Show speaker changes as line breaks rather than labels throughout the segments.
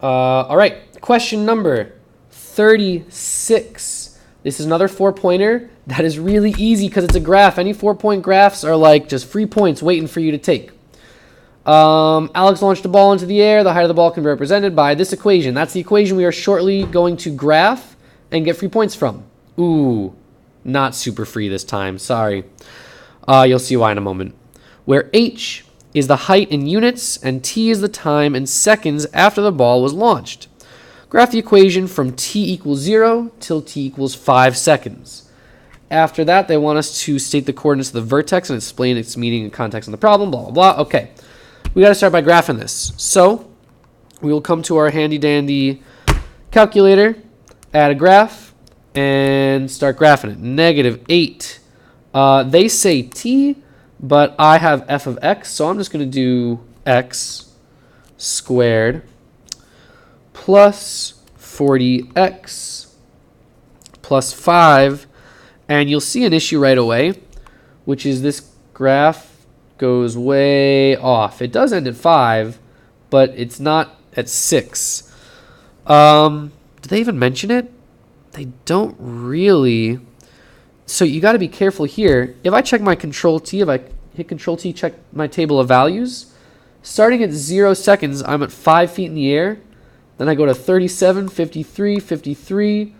All right, question number 36. This is another 4-pointer that is really easy because it's a graph. Any 4-point graphs are like just free points waiting for you to take. Alex launched a ball into the air. The height of the ball can be represented by this equation. That's the equation we are shortly going to graph and get free points from. Ooh, not super free this time. Sorry. You'll see why in a moment. Where h is the height in units and t is the time in seconds after the ball was launched. Graph the equation from t equals 0 till t equals 5 seconds. After that, they want us to state the coordinates of the vertex and explain its meaning and context in the problem, blah, blah, blah. Okay, we got to start by graphing this. So we will come to our handy-dandy calculator, add a graph, and start graphing it. -8. They say t, but I have f of x, so I'm just going to do x squared plus 40x plus 5, and you'll see an issue right away, which is this graph goes way off. It does end at 5, but it's not at 6. Did they even mention it? They don't really. So you got to be careful here. If I check my Control T, if I hit Control T, check my table of values, starting at 0 seconds, I'm at 5 feet in the air. Then I go to 37, 53, 53,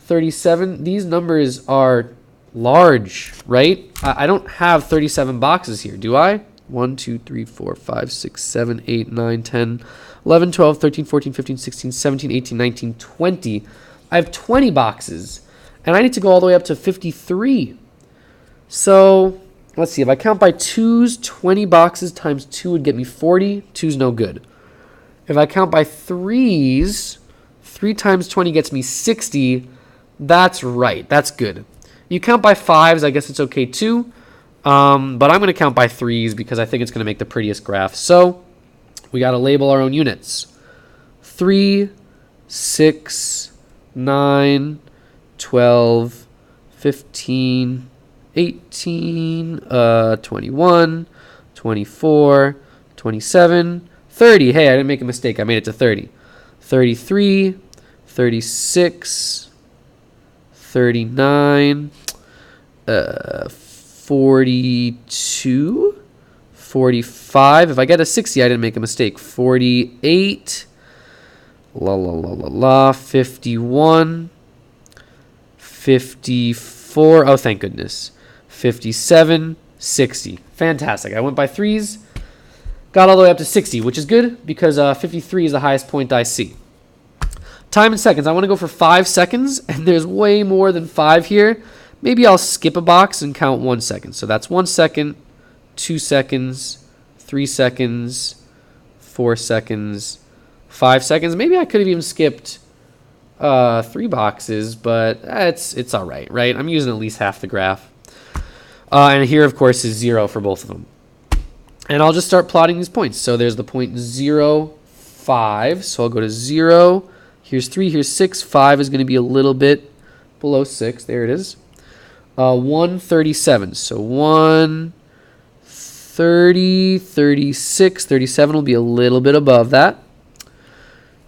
37. These numbers are large, right? I don't have 37 boxes here, do I? 1, 2, 3, 4, 5, 6, 7, 8, 9, 10, 11, 12, 13, 14, 15, 16, 17, 18, 19, 20. I have 20 boxes, and I need to go all the way up to 53. So let's see. If I count by 2's, 20 boxes times 2 would get me 40. 2's no good. If I count by 3's, 3 times 20 gets me 60. That's right. That's good. You count by 5's, I guess it's okay too. But I'm going to count by 3's because I think it's going to make the prettiest graph. So we got to label our own units. 3, 6, 9, 12, 15, 18, 21, 24, 27, 30. Hey, I didn't make a mistake. I made it to 30. 33, 36, 39, 42, 45. If I get a 60, I didn't make a mistake. 48, 51, 54. Oh, thank goodness. 57, 60. Fantastic. I went by 3's. Got all the way up to 60, which is good because 53 is the highest point I see. Time in seconds. I want to go for 5 seconds, and there's way more than 5 here. Maybe I'll skip a box and count 1 second. So that's 1 second, 2 seconds, 3 seconds, 4 seconds, 5 seconds. Maybe I could have even skipped 3 boxes, but it's all right, right? I'm using at least half the graph. And here, of course, is 0 for both of them. And I'll just start plotting these points. So there's the point 0, 5. So I'll go to 0. Here's 3. Here's 6. 5 is going to be a little bit below 6. There it is. 137. So 1, 30, 36. 37 will be a little bit above that.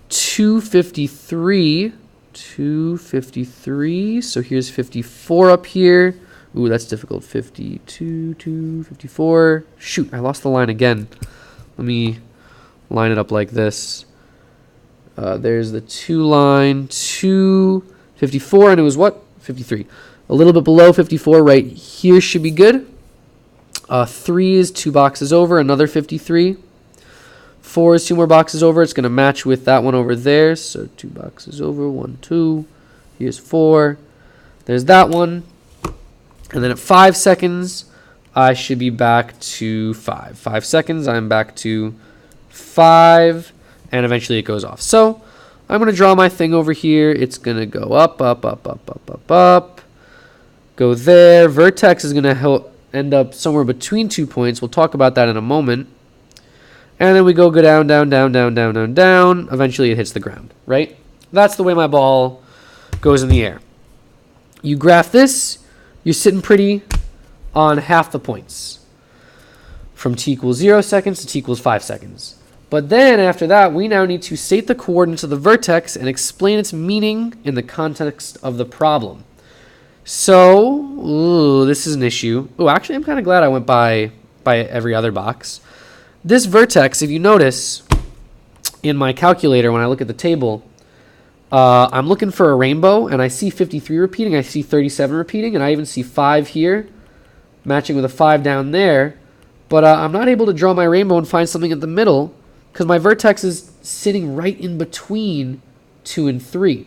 253. 253. So here's 54 up here. Ooh, that's difficult. 52, 54. Shoot, I lost the line again. Let me line it up like this. There's the 2 line. 254, and it was what? 53. A little bit below 54 right here should be good. 3 is 2 boxes over, another 53. 4 is 2 more boxes over. It's going to match with that one over there. So 2 boxes over, 1, 2. Here's 4. There's that one. And then at 5 seconds, I should be back to 5. 5 seconds, I'm back to 5, and eventually it goes off. So I'm going to draw my thing over here. It's going to go up, up, up, up, up, up, up. Go there. Vertex is going to end up somewhere between 2 points. We'll talk about that in a moment. And then we go down, down, down, down, down, down, down. Eventually it hits the ground, right? That's the way my ball goes in the air. You graph this. You're sitting pretty on half the points from t equals 0 seconds to t equals 5 seconds. But then after that, we now need to state the coordinates of the vertex and explain its meaning in the context of the problem. So, this is an issue. Actually, I'm kind of glad I went by every other box. This vertex, if you notice in my calculator when I look at the table, I'm looking for a rainbow, and I see 53 repeating, I see 37 repeating, and I even see 5 here, matching with a 5 down there. But I'm not able to draw my rainbow and find something at the middle, because my vertex is sitting right in between 2 and 3.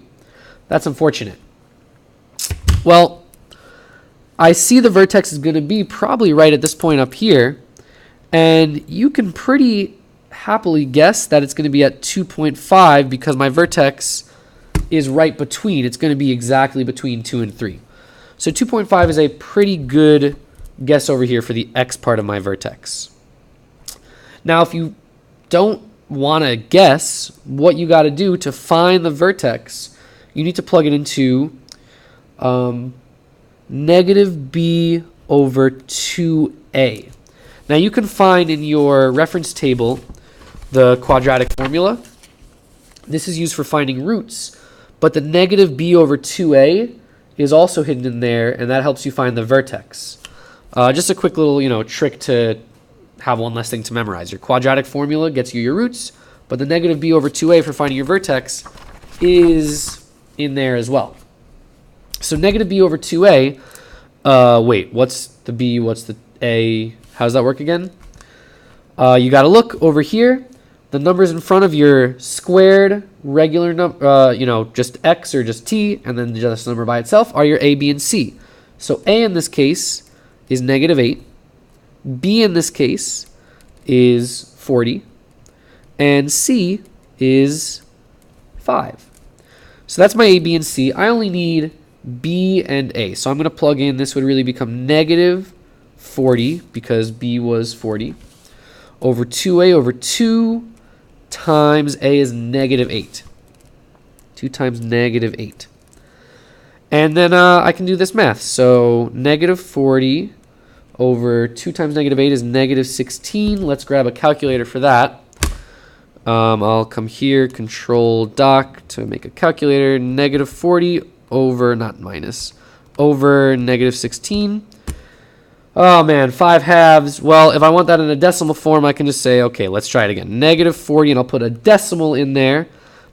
That's unfortunate. Well, I see the vertex is going to be probably right at this point up here, and you can pretty happily guess that it's going to be at 2.5 because my vertex is right between. It's going to be exactly between 2 and 3. So 2.5 is a pretty good guess over here for the x part of my vertex. Now, if you don't want to guess, what you got to do to find the vertex, you need to plug it into negative b over 2a. Now, you can find in your reference table the quadratic formula. This is used for finding roots, but the negative b over 2a is also hidden in there, and that helps you find the vertex. Just a quick little, trick to have one less thing to memorize. Your quadratic formula gets you your roots, but the negative b over 2a for finding your vertex is in there as well. So negative b over 2a, wait, what's the b, what's the a? How does that work again? You got to look over here. The numbers in front of your squared, regular number, just x or just t, and then just the number by itself are your a, b, and c. So a in this case is negative 8. B in this case is 40. And C is 5. So that's my A, B, and C. I only need B and A. So I'm going to plug in. This would really become negative 40 because B was 40 over 2A over 2 times A is negative 8. 2 times negative 8. And then I can do this math. So negative 40 over 2 times negative 8 is negative 16. Let's grab a calculator for that. I'll come here, control doc to make a calculator. Negative 40 over, not minus, over negative 16. Oh man, 5 halves. Well, if I want that in a decimal form, I can just say, okay, let's try it again. Negative 40, and I'll put a decimal in there,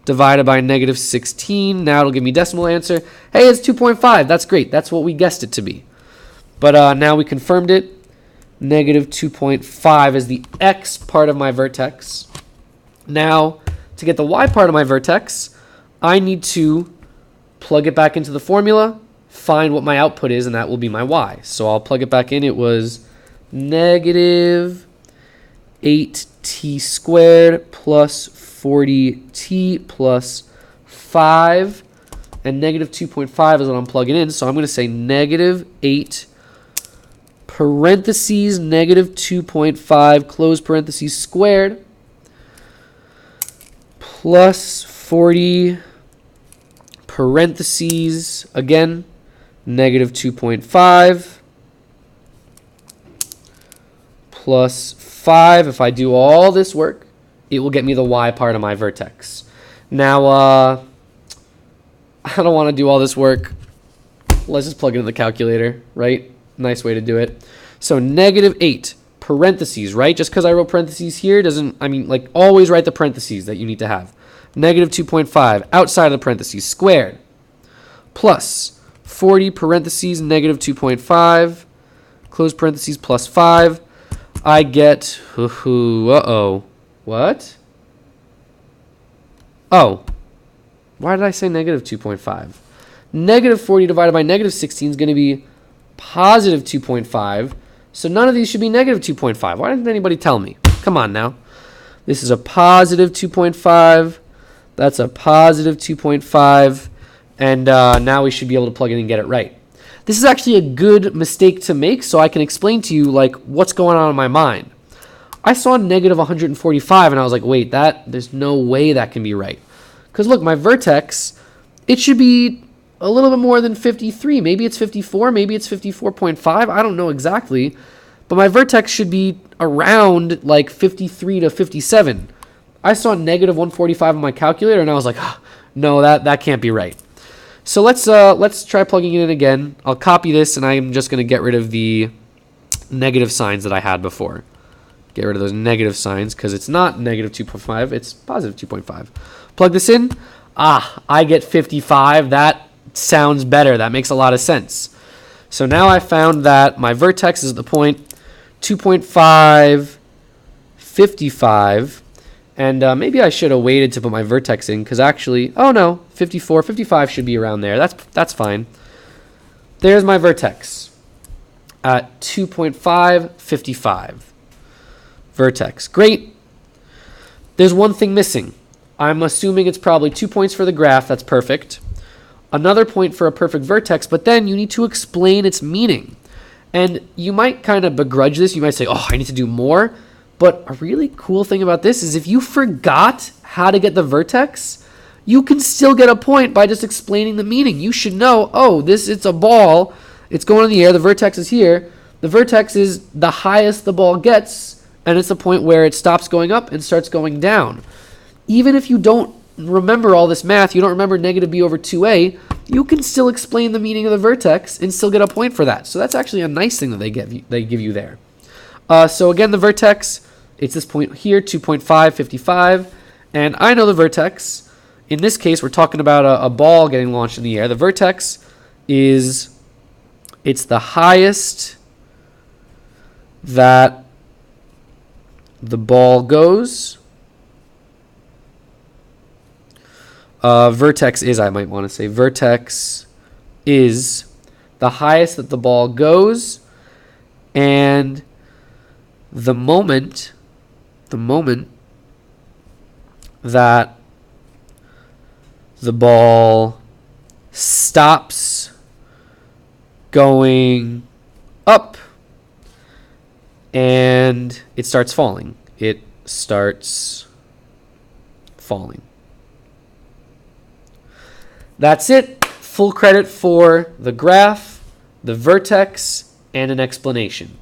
divided by negative 16. Now it'll give me decimal answer. Hey, it's 2.5. That's great. That's what we guessed it to be. But now we confirmed it. Negative 2.5 is the x part of my vertex. Now, to get the y part of my vertex, I need to plug it back into the formula, find what my output is, and that will be my y. So I'll plug it back in. It was negative 8t squared plus 40t plus 5. And negative 2.5 is what I'm plugging in. So I'm going to say negative 8 parentheses negative 2.5 close parentheses squared plus 40 parentheses again negative 2.5 plus 5. If I do all this work, it will get me the y part of my vertex. Now I don't want to do all this work. Let's just plug it in the calculator, right? Nice way to do it. So negative 8 parentheses, right? Just because I wrote parentheses here doesn't, always write the parentheses that you need to have. Negative 2.5 outside of the parentheses squared plus 40 parentheses negative 2.5 close parentheses plus 5. I get, what? Oh, why did I say negative 2.5? Negative 40 divided by negative 16 is going to be positive 2.5. So none of these should be negative 2.5. Why didn't anybody tell me? Come on now. This is a positive 2.5. That's a positive 2.5. And now we should be able to plug it in and get it right. This is actually a good mistake to make, so I can explain to you what's going on in my mind. I saw negative 145, and I was like, wait, there's no way that can be right. Because look, my vertex, it should be a little bit more than 53. Maybe it's 54. Maybe it's 54.5. I don't know exactly. But my vertex should be around 53 to 57. I saw negative 145 on my calculator, and I was like, oh, no, that can't be right. So let's try plugging it in again. I'll copy this, and I'm just going to get rid of the negative signs that I had before. Get rid of those negative signs because it's not negative 2.5, it's positive 2.5. Plug this in. I get 55. That sounds better. That makes a lot of sense. So now I found that my vertex is at the point 2.5, 55. And maybe I should have waited to put my vertex in because actually, oh no, 54, 55 should be around there. That's fine. There's my vertex at 2.5, 55. Vertex. Great. There's one thing missing. I'm assuming it's probably 2 points for the graph. That's perfect. Another point for a perfect vertex, but then you need to explain its meaning. And you might kind of begrudge this. You might say, oh, I need to do more. But a really cool thing about this is if you forgot how to get the vertex, you can still get a point by just explaining the meaning. You should know, oh, it's a ball. It's going in the air. The vertex is here. The vertex is the highest the ball gets, and it's the point where it stops going up and starts going down. Even if you don't remember all this math, you don't remember negative b over 2a, you can still explain the meaning of the vertex and still get a point for that. So that's actually a nice thing that they give you there. So again, the vertex, it's this point here, 2.5, 55. And I know the vertex. In this case, we're talking about a ball getting launched in the air. The vertex it's the highest that the ball goes. Vertex is, I might want to say, vertex is the highest that the ball goes, and the moment that the ball stops going up and it starts falling. It starts falling. That's it. Full credit for the graph, the vertex, and an explanation.